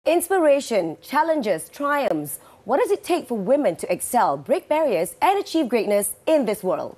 Inspiration, challenges, triumphs. What does it take for women to excel, break barriers, and achieve greatness in this world?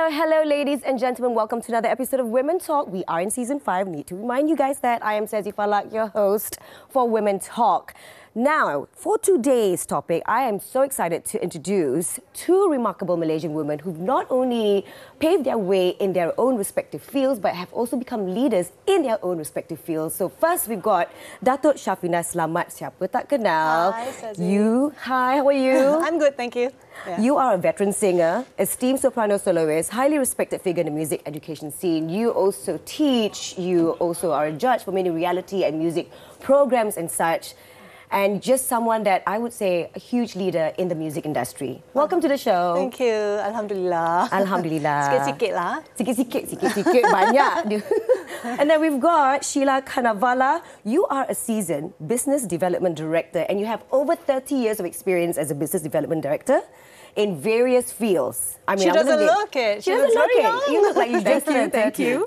Hello, ladies and gentlemen. Welcome to another episode of Women Talk. We are in season 5. Need to remind you guys that I am Sazzy Falak, your host for Women Talk. Now, for today's topic, I am so excited to introduce two remarkable Malaysian women who've not only paved their way in their own respective fields, but have also become leaders in their own respective fields. So first, we've got Datuk Syafina Slamat. Siapa tak kenal? Hi, Sazzy. Hi, how are you? I'm good, thank you. Yeah. You are a veteran singer, esteemed soprano soloist, highly respected figure in the music education scene. You also teach, you also are a judge for many reality and music programs and such. And just someone that I would say a huge leader in the music industry. Welcome to the show. Thank you. Alhamdulillah. Alhamdulillah. Sikit-sikit lah. Sikit-sikit, banyak. And then we've got Sheila Kanavala. You are a seasoned business development director and you have over 30 years of experience as a business development director in various fields. I mean, she doesn't look it. She doesn't look it. You look like you just turned 30. Thank you.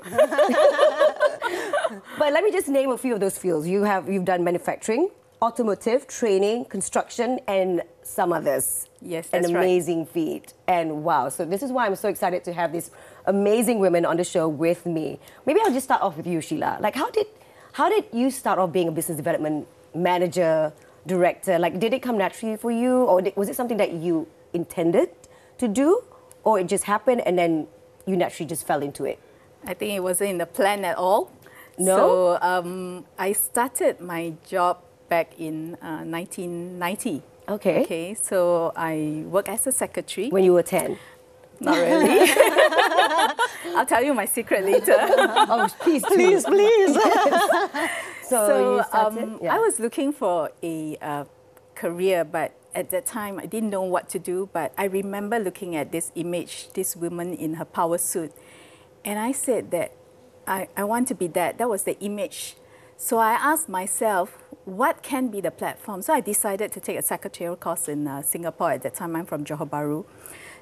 But let me just name a few of those fields. You've done manufacturing, automotive, training, construction, and some others. Yes, that's An amazing feat. And wow, so this is why I'm so excited to have these amazing women on the show with me. Maybe I'll just start off with you, Sheila. Like, how did you start off being a business development manager, director? Like, did it come naturally for you, or was it something that you intended to do, or it just happened and then you naturally just fell into it? I think it wasn't in the plan at all. No? So I started my job back in 1990. Okay. So I worked as a secretary. When you were 10? Not really. I'll tell you my secret later. Oh, please. So you started? I was looking for a career, but at that time I didn't know what to do. But I remember looking at this image, this woman in her power suit, and I said that I want to be that. That was the image. So I asked myself, what can be the platform? So I decided to take a secretarial course in Singapore. At that time, I'm from Johor Bahru.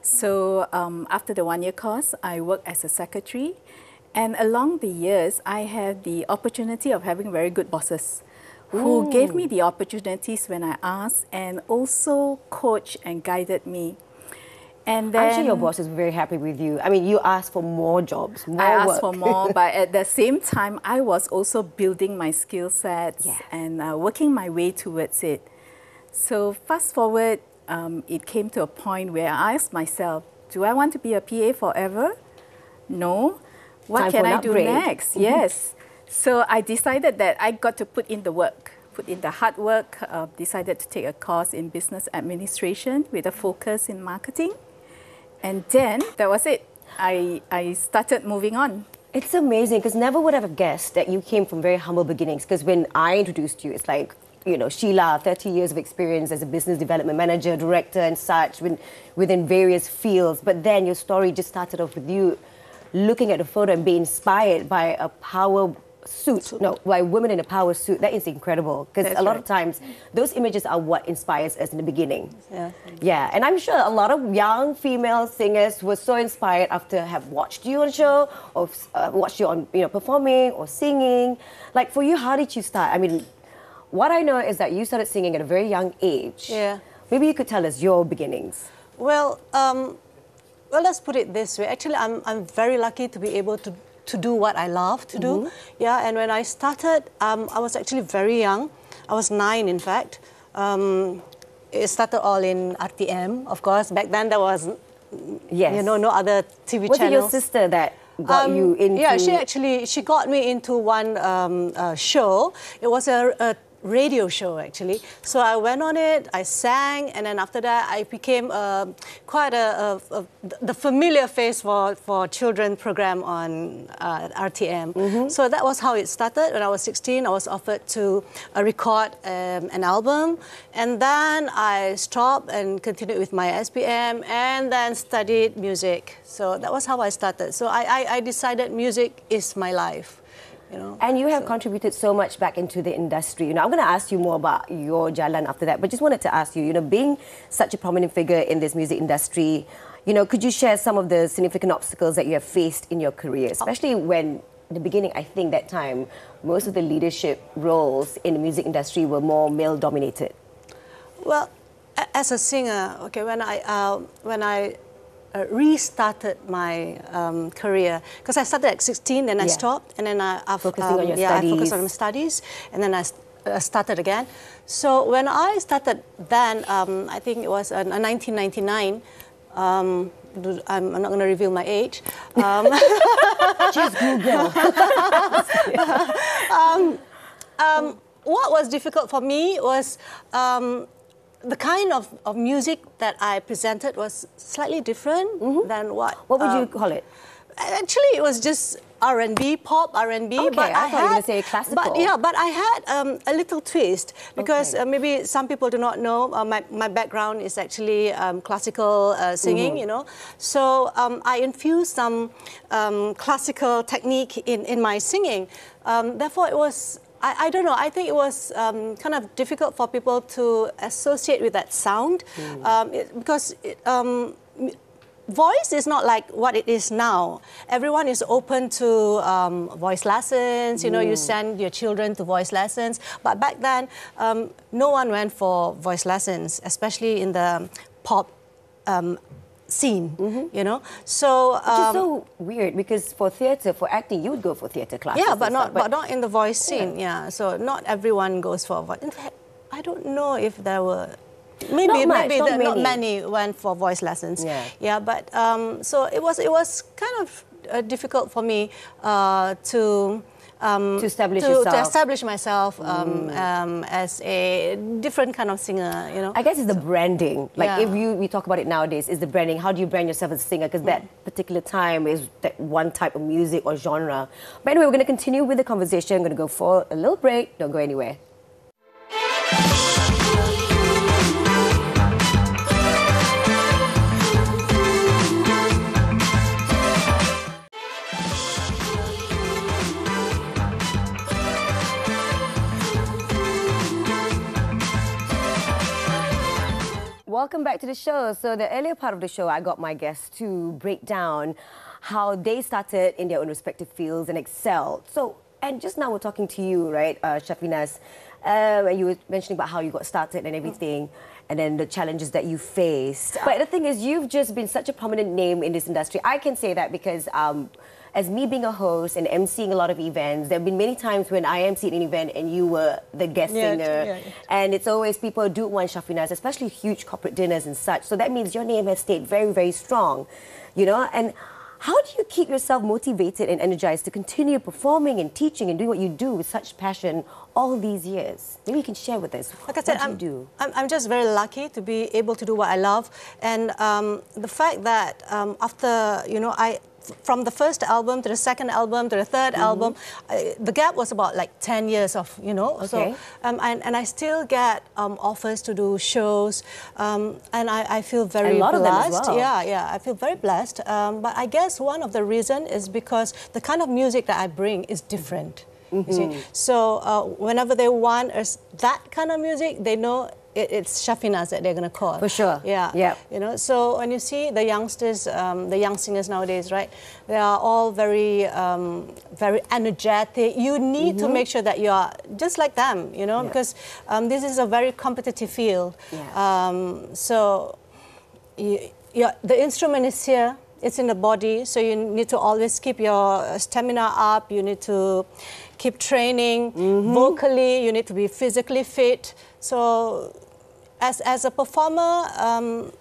So after the 1-year course, I worked as a secretary. And along the years, I had the opportunity of having very good bosses who gave me the opportunities when I asked and also coached and guided me. And then, I'm sure your boss is very happy with you. I mean, you asked for more jobs, more I work. asked for more, but at the same time, I was also building my skill sets and working my way towards it. So fast forward, it came to a point where I asked myself, do I want to be a PA forever? No. What can I do next? Yes. So I decided that I got to put in the work, put in the hard work, decided to take a course in business administration with a focus in marketing. And then that was it. I started moving on. It's amazing because never would have guessed that you came from very humble beginnings. Because when I introduced you, it's like, you know, Sheila, 30 years of experience as a business development manager, director and such within various fields. But then your story just started off with you looking at a photo and being inspired by a power suit. No, by women in a power suit. That is incredible because a lot of times those images are what inspires us in the beginning. Yeah, and I'm sure a lot of young female singers were so inspired after have watched you on show or watched you on performing or singing. Like for you, how did you start? I mean, what I know is that you started singing at a very young age. Yeah. Maybe you could tell us your beginnings. Well, let's put it this way. Actually, I'm very lucky to be able to do what I love to do. Yeah, and when I started, I was actually very young. I was 9, in fact. It started all in RTM, of course. Back then, there was, no other TV channels. Was it your sister that got you into? Yeah, she got me into one show. It was a radio show, actually. So I went on it, I sang, and then after that, I became quite the familiar face for children program on RTM. So that was how it started. When I was 16, I was offered to record an album, and then I stopped and continued with my SPM, and then studied music. So that was how I started. So I decided music is my life. you know. And you have contributed so much back into the industry. You know, I'm going to ask you more about your jalan after that, but just wanted to ask you, you know, being such a prominent figure in this music industry, you know, could you share some of the significant obstacles that you have faced in your career, especially when, in the beginning, I think that time, most of the leadership roles in the music industry were more male-dominated? Well, as a singer, okay, when I restarted my career, because I started at 16 and I stopped, and then I focused on my studies, and then I started again. So when I started then, I think it was 1999. I'm not going to reveal my age. Just Google. What was difficult for me was the kind of music that I presented was slightly different than what... What would you call it? Actually, it was just R&B, pop R&B. Okay, but I thought you were going to say classical. But I had a little twist because maybe some people do not know my background is actually classical singing, you know. So I infused some classical technique in my singing. Therefore, it was... I don't know, I think it was kind of difficult for people to associate with that sound because voice is not like what it is now. Everyone is open to voice lessons, you know, you send your children to voice lessons. But back then, no one went for voice lessons, especially in the pop scene, you know. So which is so weird because for theatre, for acting, you would go for theatre classes. Yeah, but not in the voice scene. Yeah, so not everyone goes for voice. In fact, I don't know if there were. Maybe not many went for voice lessons. Yeah, but so it was kind of difficult for me to establish myself as a different kind of singer, you know. I guess it's the branding. Like if we talk about it nowadays, is the branding. How do you brand yourself as a singer? Because that particular time is that one type of music or genre. But anyway, we're going to continue with the conversation. I'm going to go for a little break. Don't go anywhere. Welcome back to the show. So the earlier part of the show, I got my guests to break down how they started in their own respective fields and excelled. So, and just now we're talking to you, right, Shafinas, and you were mentioning about how you got started and everything, and then the challenges that you faced. But the thing is, you've just been such a prominent name in this industry. I can say that because as me being a host and emceeing a lot of events, there have been many times when I emceed an event and you were the guest singer. And it's always people do want Shafinas, especially huge corporate dinners and such. So that means your name has stayed very, very strong, you know. And how do you keep yourself motivated and energized to continue performing and teaching and doing what you do with such passion all these years? Maybe you can share with us. Like I said, I'm just very lucky to be able to do what I love. And the fact that after, you know, from the first album to the second album to the third album, the gap was about like 10 years of, you know. So, and I still get offers to do shows, and I feel very blessed. A lot of them as well. Yeah, I feel very blessed. But I guess one of the reasons is because the kind of music that I bring is different. You see? So whenever they want that kind of music, they know it's Shafinas that they're going to call. For sure. Yeah. You know, so when you see the youngsters, the young singers nowadays, right, they are all very, very energetic. You need to make sure that you are just like them, you know, because this is a very competitive field. So the instrument is here. It's in the body, so you need to always keep your stamina up. You need to keep training vocally. You need to be physically fit. So, as a performer,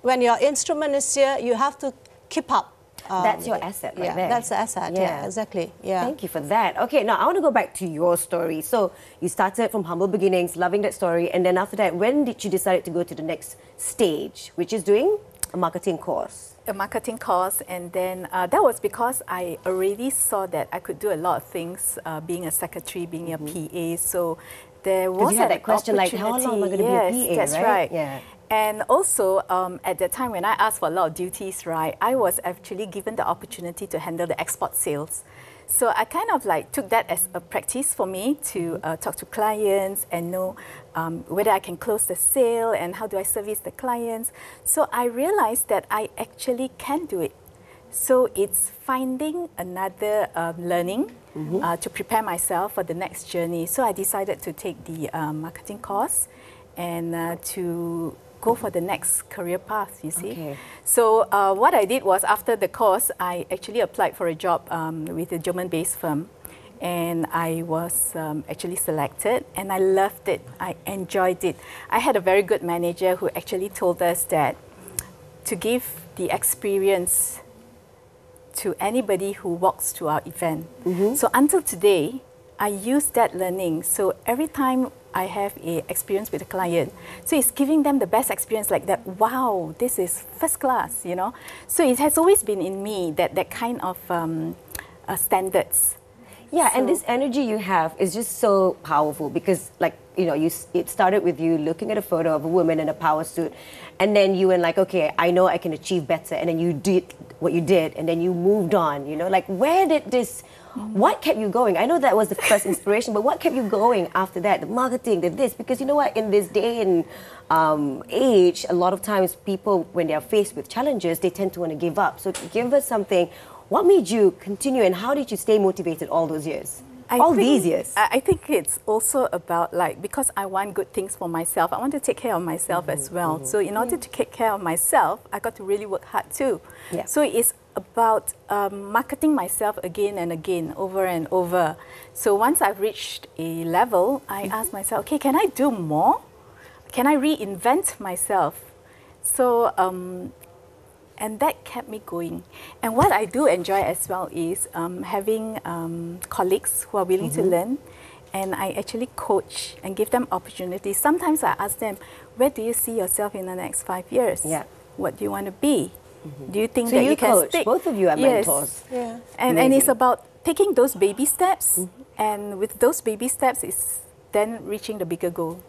when your instrument is here, you have to keep up. That's your asset right there. That's the asset, yeah, exactly. Yeah. Thank you for that. Okay, now I want to go back to your story. So, you started from humble beginnings, loving that story, and then after that, when did you decide to go to the next stage, which is doing a marketing course? A marketing course, and then that was because I already saw that I could do a lot of things, being a secretary, being a PA, so there was that question like, how long am I going to be a PA, that's right. Yeah. And also, at that time when I asked for a lot of duties, right, I was actually given the opportunity to handle the export sales. So I kind of like took that as a practice for me to talk to clients and know whether I can close the sale and how do I service the clients. So I realized that I actually can do it. So it's finding another learning to prepare myself for the next journey. So I decided to take the marketing course and to go for the next career path, you see. Okay. So what I did was, after the course, I actually applied for a job with a German-based firm. And I was actually selected, and I loved it. I enjoyed it. I had a very good manager who actually told us that to give the experience to anybody who walks to our event. So until today, I use that learning. So every time I have a experience with a client, so it's giving them the best experience, like that. Wow, this is first class, you know. So it has always been in me, that kind of standards. Yeah, and this energy you have is just so powerful because, like, you know, it started with you looking at a photo of a woman in a power suit, and then you went like, okay, I know I can achieve better, and then you did what you did, and then you moved on, you know? Like, where did this, what kept you going? I know that was the first inspiration, but what kept you going after that? The marketing, this, because you know what, in this day and age, a lot of times people, when they are faced with challenges, they tend to want to give up. So give us something. What made you continue, and how did you stay motivated all those years? These years? I think it's also about, like, because I want good things for myself, I want to take care of myself as well. So in order to take care of myself, I got to really work hard too. Yeah. So it's about marketing myself again and again, over and over. So once I've reached a level, I ask myself, okay, can I do more? Can I reinvent myself? So, and that kept me going. And what I do enjoy as well is having colleagues who are willing to learn. And I actually coach and give them opportunities. Sometimes I ask them, where do you see yourself in the next 5 years? Yeah. What do you want to be? Do you think So that you you can coach. stick? Both of you are mentors. Yeah. And it's about taking those baby steps. And with those baby steps, it's then reaching the bigger goal.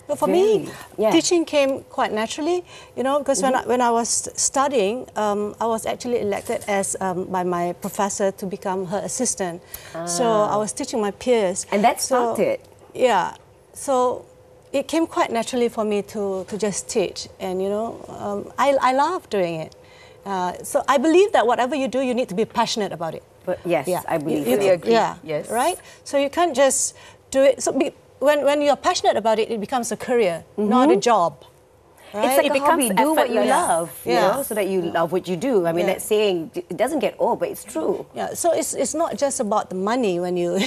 But for me, Yeah. teaching came quite naturally, you know, because when I was studying, I was actually elected as by my professor to become her assistant. So I was teaching my peers. And that started. Yeah. So it came quite naturally for me to just teach. And, you know, I love doing it. So I believe that whatever you do, you need to be passionate about it. But yes, I believe really so. agree. Yeah. Yes. Right? So you can't just do it. So when you're passionate about it, it becomes a career, not a job. Right? It's like It a hobby. becomes Do what you effortless. love, you Yeah. know, so that you love what you do. I mean, that saying, it doesn't get old, but it's true. Yeah, so it's not just about the money when you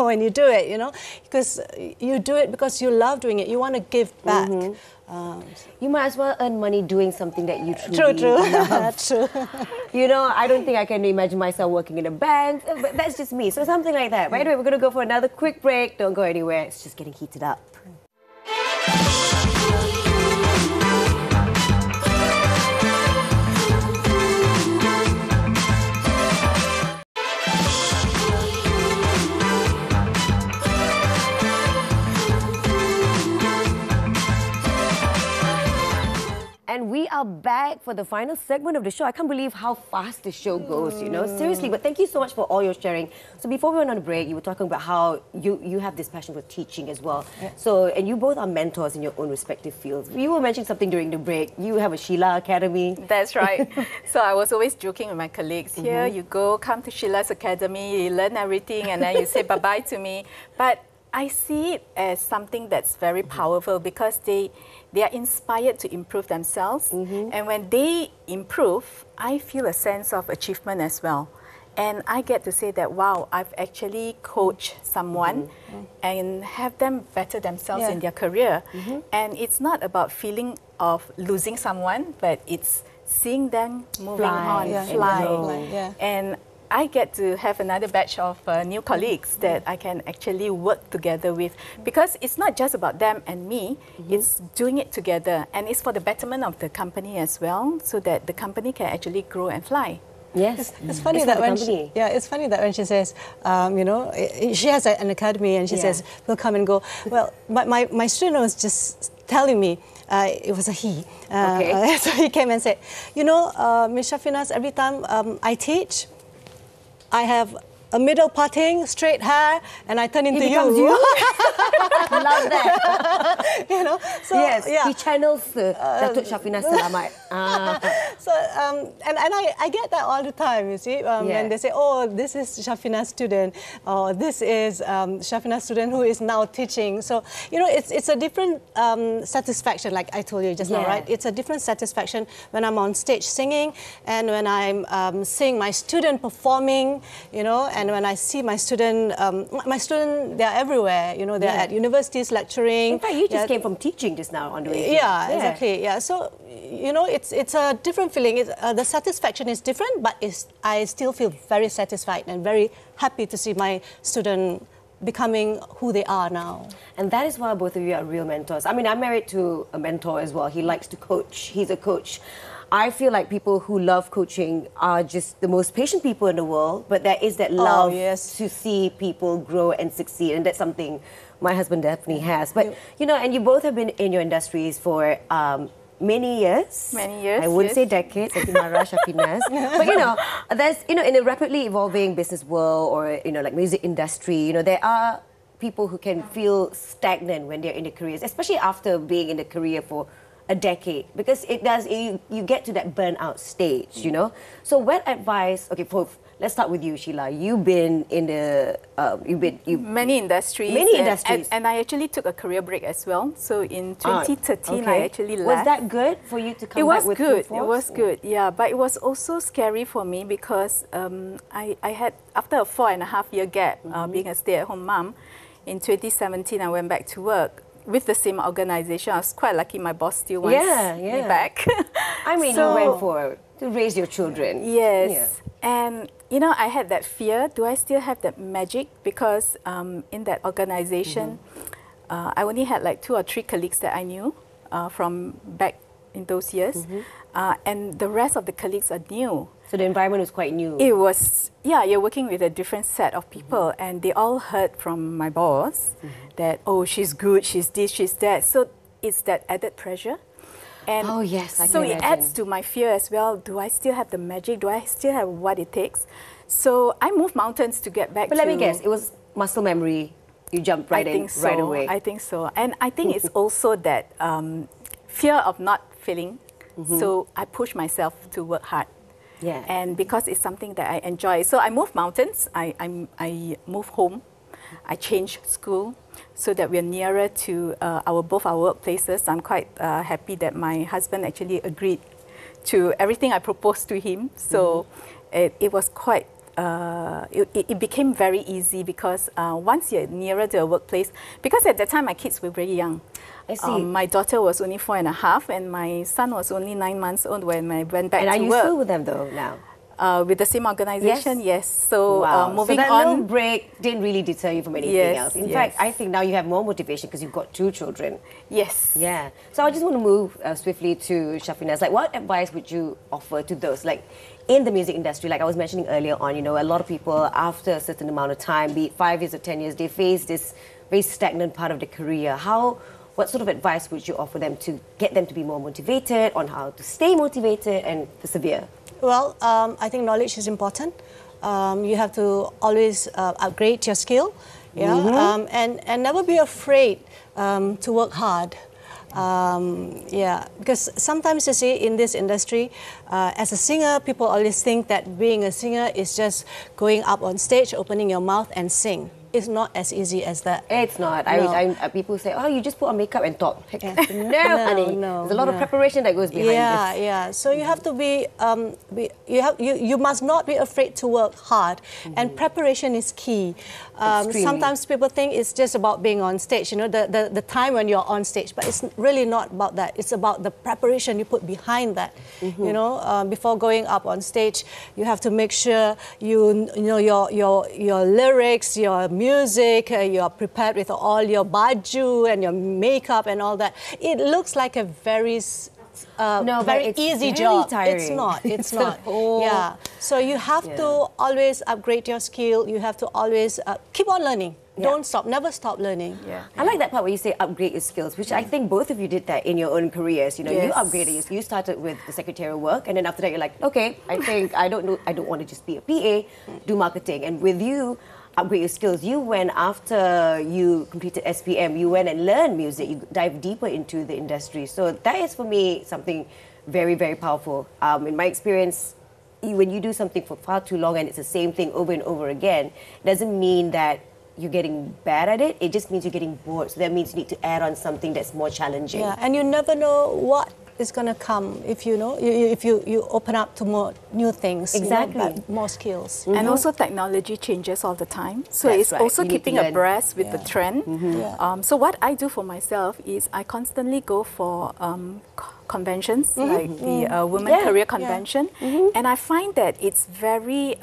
when you do it, you know, because you do it because you love doing it. You want to give back. You might as well earn money doing something that you truly love. True. You know, I don't think I can imagine myself working in a bank, but that's just me. So something like that. By the way, we're going to go for another quick break. Don't go anywhere. It's just getting heated up. And we are back for the final segment of the show. I can't believe how fast the show goes, you know. Seriously, but thank you so much for all your sharing. So before we went on a break, you were talking about how you have this passion for teaching as well. Yeah. So, and you both are mentors in your own respective fields. You were mentioning something during the break. You have a Sheila Academy. That's right. So I was always joking with my colleagues. Here you go, come to Sheila's Academy, you learn everything, and then you say bye-bye to me. But I see it as something that's very powerful because they are inspired to improve themselves. And when they improve, I feel a sense of achievement as well. And I get to say that, wow, I've actually coached someone and have them better themselves in their career. And it's not about feeling of losing someone, but it's seeing them moving on, fly. And I get to have another batch of new colleagues that I can actually work together with, because it's not just about them and me, it's doing it together, and it's for the betterment of the company as well, so that the company can actually grow and fly. Yes, it's funny that when it's funny that when she says, you know, she has an academy and she says we'll come and go. Well, my student was just telling me. It was a he. So he came and said, you know, Ms. Shafinas, every time I teach, I have a middle parting, straight hair, and I turn into He becomes you. Love that. You know, so Yes, yeah. he channels Datuk Syafina Selamat. So and I get that all the time. You see, when they say, "Oh, this is Syafina's student," or "This is Syafina's student who is now teaching." So you know, it's a different satisfaction. Like I told you just now, right? It's a different satisfaction when I'm on stage singing, and when I'm seeing my student performing. You know, and when I see my student, they're everywhere. You know, they're at universities lecturing. In fact, you just came from teaching just now on the way. Yeah, exactly. Yeah, so you know, it's a different feeling. The satisfaction is different, but I still feel very satisfied and very happy to see my student becoming who they are now. And that is why both of you are real mentors. I mean, I'm married to a mentor as well. He likes to coach. He's a coach. I feel like people who love coaching are just the most patient people in the world, but there is that love to see people grow and succeed, and that's something my husband definitely has. But, you know, and you both have been in your industries for many years. Many years, I wouldn't say decades, like Mara Shafinas. But, you know, there's, you know, in a rapidly evolving business world or, you know, like music industry, you know, there are people who can feel stagnant when they're in their careers, especially after being in the career for a decade, because it does, you get to that burnout stage, you know. So what advice, okay, let's start with you, Sheila. You've been in the, many industries. And I actually took a career break as well. So in 2013, I actually left. Was that good for you to come back with full force? It was good, yeah. But it was also scary for me because I had, after a 4.5-year gap, being a stay-at-home mom, in 2017, I went back to work with the same organisation. I was quite lucky my boss still wants me back. I mean, you went to raise your children. Yes. Yeah. And, you know, I had that fear. Do I still have that magic? Because in that organisation, I only had like 2 or 3 colleagues that I knew from back in those years. And the rest of the colleagues are new. So the environment was quite new. It was, yeah, you're working with a different set of people, and they all heard from my boss that, oh, she's good, she's this, she's that. So it's that added pressure. And oh, yes, I can so imagine. It adds to my fear as well. Do I still have the magic? Do I still have what it takes? So I moved mountains to get back to... But let me guess, it was muscle memory. You jumped right in, right away. I think so. And I think it's also that fear of not failing. So I push myself to work hard. Yeah. And because it's something that I enjoy. So I moved mountains, I moved home, I changed school so that we're nearer to both our workplaces. I'm quite happy that my husband actually agreed to everything I proposed to him. So it was quite, it became very easy because once you're nearer to a workplace, because at that time my kids were very young. I see. My daughter was only 4.5 and my son was only 9 months old when I went back to work. And are you still with them though now? With the same organisation, yes. So moving so that on, little break didn't really deter you from anything else. In fact, I think now you have more motivation because you've got 2 children. Yes. Yeah. So I just want to move swiftly to Syafina's. Like, what advice would you offer to those, like, in the music industry? Like I was mentioning earlier on, you know, a lot of people after a certain amount of time, be it 5 years or 10 years, they face this very stagnant part of their career. What sort of advice would you offer them to get them to be more motivated, on how to stay motivated and persevere? Well, I think knowledge is important. You have to always upgrade your skill, and never be afraid to work hard. Because sometimes you see in this industry, as a singer, people always think that being a singer is just going up on stage, opening your mouth and sing. It's not as easy as that. It's not. No. People say, oh, you just put on makeup and talk. No, honey. There's a lot of preparation that goes behind this. Yeah. So you have to be, you must not be afraid to work hard. And preparation is key. Sometimes people think it's just about being on stage, you know, the time when you're on stage. But it's really not about that. It's about the preparation you put behind that. You know, before going up on stage, you have to make sure you know your lyrics, your music, you're prepared with all your baju and your makeup and all that. It looks like a very very easy job. Tiring. It's not. Yeah. So you have to always upgrade your skill. You have to always keep on learning. Don't stop, never stop learning. Yeah. I like that part where you say upgrade your skills, which I think both of you did that in your own careers. You know, you Yes. upgraded. You started with the secretarial work, and then after that, you're like, okay, I think I don't want to just be a PA, do marketing. And with you, upgrade your skills. You went after you completed SPM. You went and learned music. You dive deeper into the industry. So that is for me something very, very powerful. In my experience, when you do something for far too long and it's the same thing over and over again, it doesn't mean that you're getting bad at it. It just means you're getting bored. So that means you need to add on something that's more challenging. Yeah, and you never know what is going to come if you know if you open up to more new things. Exactly. but more skills. And also technology changes all the time. So That's it's right. also You need to keeping learn. abreast with the trend. Yeah. So what I do for myself is I constantly go for conventions like the Women Yeah. Career Convention. And I find that it's very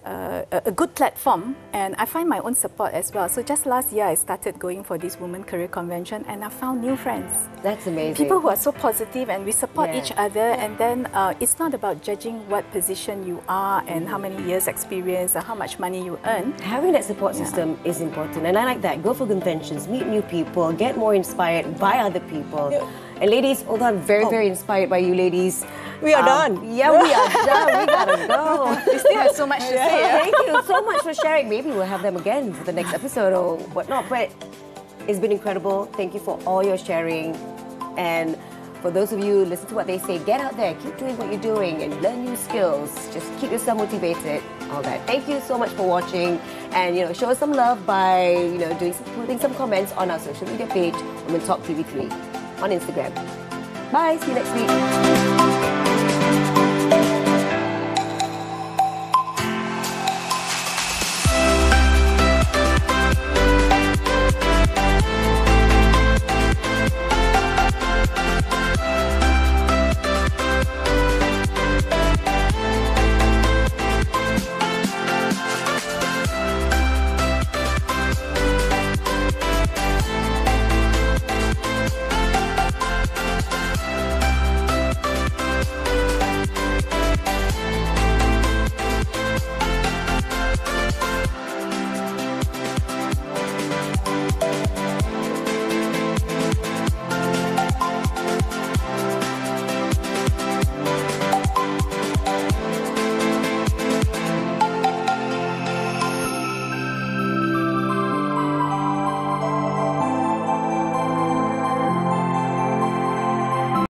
a good platform, and I find my own support as well. So just last year I started going for this Women Career Convention, and I found new friends. That's amazing. People who are so positive, and we support Yeah. each other. And then it's not about judging what position you are and how many years experience or how much money you earn. Having that support system is important, and I like that. Go for conventions, meet new people, get more inspired by other people. Yeah. And ladies, although I'm very, very inspired by you ladies. We are done. Yeah, we are done. We gotta go. We still have so much to say. Thank you so much for sharing. Maybe we'll have them again for the next episode or whatnot. But it's been incredible. Thank you for all your sharing. And for those of you, listen to what they say. Get out there, keep doing what you're doing, and learn new skills. Just keep yourself motivated. All that. Thank you so much for watching. And show us some love by putting some comments on our social media page, Women Talk TV3 on Instagram. Bye. See you next week.